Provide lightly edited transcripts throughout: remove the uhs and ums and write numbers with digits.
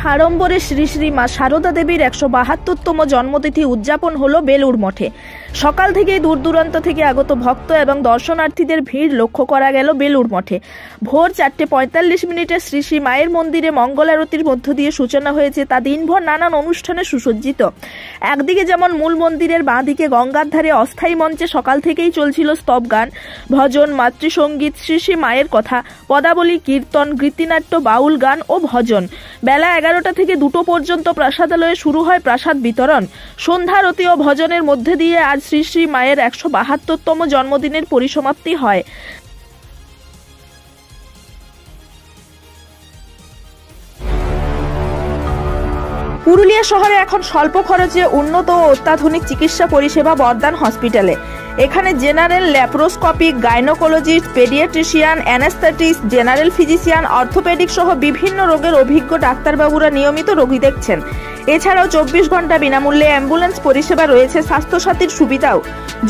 সাড়ম্বরে শ্রী শ্রী মা সারদা দেবীর 172তম জন্মতিথি উদযাপন হলো বেলুড় মঠে। সকাল থেকেই দূর দূরান্ত থেকে আগত ভক্ত এবং দর্শনার্থীদের ভিড় লক্ষ্য করা গেল বেলুড় মঠে। ভোর 4:45 শ্রী শ্রী মায়ের মন্দিরে মঙ্গল আরতির মধ্য দিয়ে সূচনা হয়েছে তা দিনভর নানান অনুষ্ঠানে সুসজ্জিত। একদিকে যেমন মূল মন্দিরের বাঁ দিকে গঙ্গার ধারে অস্থায়ী মঞ্চে সকাল থেকেই চলছিল স্তব গান, ভজন, মাতৃসঙ্গীত, শ্রী শ্রী মায়ের কথা, পদাবলী, কীর্তন, গীতিনাট্য, বাউল গান ও ভজন। বেলা 11টা থেকে 2টো পর্যন্ত প্রাসাদালয়ে শুরু হয় প্রসাদ বিতরণ। সন্ধ্যারতি ও ভজনের মধ্যে দিয়ে আজ শ্রী শ্রী মায়ের 172তম জন্মদিনের পরিসমাপ্তি হয়। পুরুলিয়া শহরে এখন স্বল্প খরচে উন্নত ও অত্যাধুনিক চিকিৎসা পরিষেবা বর্দান হসপিটালে। এখানে general, laparoscopic, gynaecologist, paediatrician, anaesthetist, general physician, orthopaedic সহ বিভিন্ন রোগের অভিজ্ঞ ডাক্তারবাবুরা নিয়মিত রোগী দেখছেন। এছাড়াও 24 ঘন্টা বিনামূল্যে অ্যাম্বুলেন্স পরিষেবা রয়েছে, স্বাস্থ্যসাথীর সুবিধাও।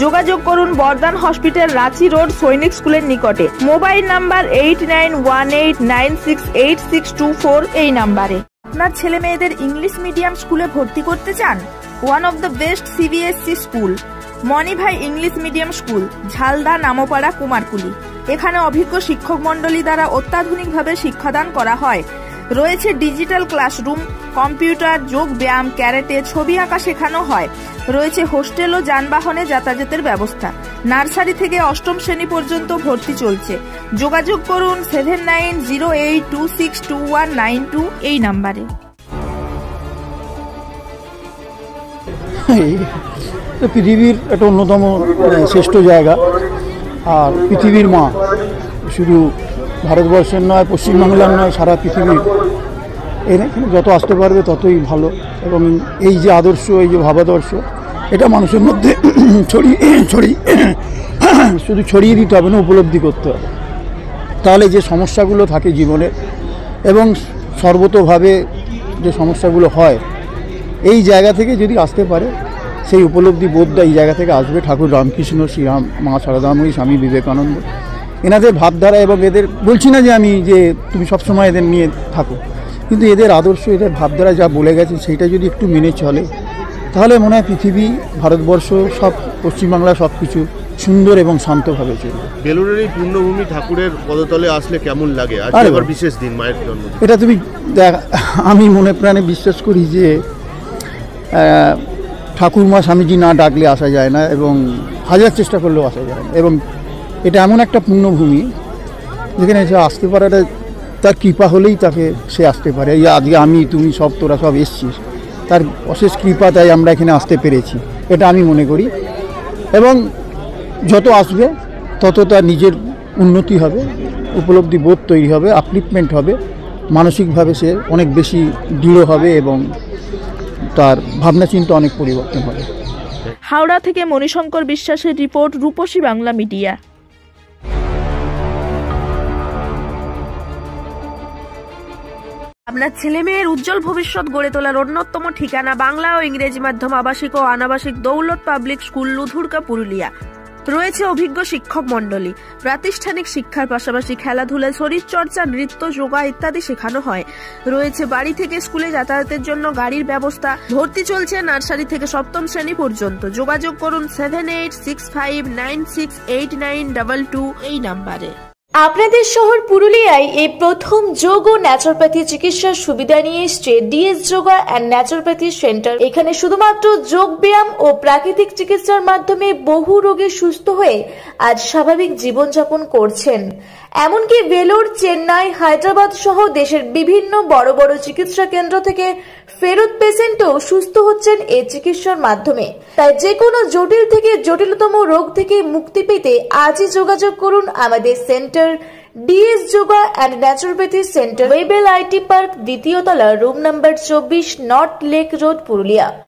যোগাযোগ করুন বর্দান হসপিটাল, রাঁচি রোড, সৈনিক স্কুলের নিকটে। মোবাইল নাম্বার 8918968624 এই নাম্বারে। আপনার ছেলে মেয়েদের ইংলিশ মিডিয়াম স্কুলে ভর্তি করতে চান? One of the best CBSE school Manibhai English medium school, Jhalda, Nampara, Kumarkuli. এখানে অভিজ্ঞ শিক্ষক মন্ডলী দ্বারা অত্যাধুনিকভাবে শিক্ষাদান করা হয়। রয়েছে ডিজিটাল ক্লাসরুম, কম্পিউটার, যোগ ব্যায়াম, ক্যারেটে, ছবি আঁকা শেখানো হয়। রয়েছে হোস্টেল ও যানবাহনে যাতায়াতের ব্যবস্থা। নার্সারি থেকে 8ম শ্রেণী পর্যন্ত ভর্তি চলছে। যোগাযোগ করুন 7908262192 এই নাম্বারে। পৃথিবীর একটা অন্যতম শ্রেষ্ঠ জায়গা, আর পৃথিবীর মা শুধু ভারতবর্ষের নয়, পশ্চিমবাংলার নয়, সারা পৃথিবীর। এখানে যত আসতে পারবে ততই ভালো। এবং এই যে আদর্শ, এই যে ভাবাদর্শ, এটা মানুষের মধ্যে শুধু ছড়িয়ে দিতে হবে না, উপলব্ধি করতে হবে। তাহলে যে সমস্যাগুলো থাকে জীবনে এবং সর্বতোভাবে যে সমস্যাগুলো হয়, এই জায়গা থেকে যদি আসতে পারে, সেই উপলব্ধি বোধটা এই জায়গা থেকে আসবে। ঠাকুর রামকৃষ্ণ, শ্রীরাম, মা সারদাময়ী, স্বামী বিবেকানন্দ, এনাদের ভাবধারা, এবং এদের বলছি না যে আমি যে তুমি সবসময় এদের নিয়ে থাকো, কিন্তু এদের আদর্শ, এদের ভাবধারা যা বলে গেছে সেইটা যদি একটু মেনে চলে, তাহলে মনে হয় পৃথিবী, ভারতবর্ষ, সব পশ্চিমবাংলা সব কিছু সুন্দর এবং শান্তভাবে চলবে। বেলুড়ের এই পূর্ণভূমি ঠাকুরের পদতলে আসলে কেমন লাগে? আজ আবার বিশেষ দিন, মায়ের জন্মদিন। এটা তুমি দেখ, আমি মনে প্রাণে বিশ্বাস করি যে ঠাকুরমা স্বামীজি না ডাকলে আসা যায় না, এবং হাজার চেষ্টা করলেও আসা যায় না। এবং এটা এমন একটা পূর্ণভূমি যেখানে সে আসতে পারাটা তার কৃপা হলেই তাকে সে আসতে পারে। এই আজকে আমি, তুমি সব, তোরা সব এসছিস, তার অশেষ কৃপা, তাই আমরা এখানে আসতে পেরেছি, এটা আমি মনে করি। এবং যত আসবে তত তার নিজের উন্নতি হবে, উপলব্ধি বোধ তৈরি হবে, আপলিফমেন্ট হবে, মানসিকভাবে সে অনেক বেশি দৃঢ় হবে এবং তার ভাবনা চিন্তা অনেক পরিবর্তন হবে। হাওড়া থেকে মণিশঙ্কর বিশ্বাসের রিপোর্ট, রূপসী বাংলা মিডিয়া। আপনার ছেলে মেয়ের উজ্জ্বল ভবিষ্যৎ গড়ে তোলার অন্যতম ঠিকানা বাংলা ও ইংরেজি মাধ্যম আবাসিক ও অনাবাসিক দৌলত পাবলিক স্কুল, লুধুরকা, পুরুলিয়া। রয়েছে অভিজ্ঞ শিক্ষক মন্ডলী। প্রাতিষ্ঠানিক শিক্ষার পাশাপাশি খেলাধুলা, শরীরচর্চা, নৃত্য, যোগা ইত্যাদি শেখানো হয়। রয়েছে বাড়ি থেকে স্কুলে যাতায়াতের জন্য গাড়ির ব্যবস্থা। ভর্তি চলছে নার্সারি থেকে 7ম শ্রেণী পর্যন্ত। যোগাযোগ করুন 7865968922 এই নাম্বারে। আপনাদের শহর পুরুলিয়ায় এই প্রথম যোগ ও ন্যাচুরোপ্যাথি চিকিৎসার সুবিধা নিয়ে এসছে DS yoga and naturopathy centre. এখানে শুধুমাত্র যোগ ব্যায়াম ও প্রাকৃতিক চিকিৎসার মাধ্যমে বহু রোগে সুস্থ হয়ে আজ স্বাভাবিক জীবনযাপন করছেন। এমনকি ভেলোর, চেন্নাই, হায়দ্রাবাদ সহ দেশের বিভিন্ন বড় বড় চিকিৎসা কেন্দ্র থেকে ফেরত পেশেন্টও সুস্থ হচ্ছেন এই চিকিৎসার মাধ্যমে। তাই যে কোনো জটিল থেকে জটিলতম রোগ থেকে মুক্তি পেতে আজই যোগাযোগ করুন আমাদের centre DS yoga and naturopathy centre, Webel IT park, 2য় তলা, room number 24, north lake road, Purulia.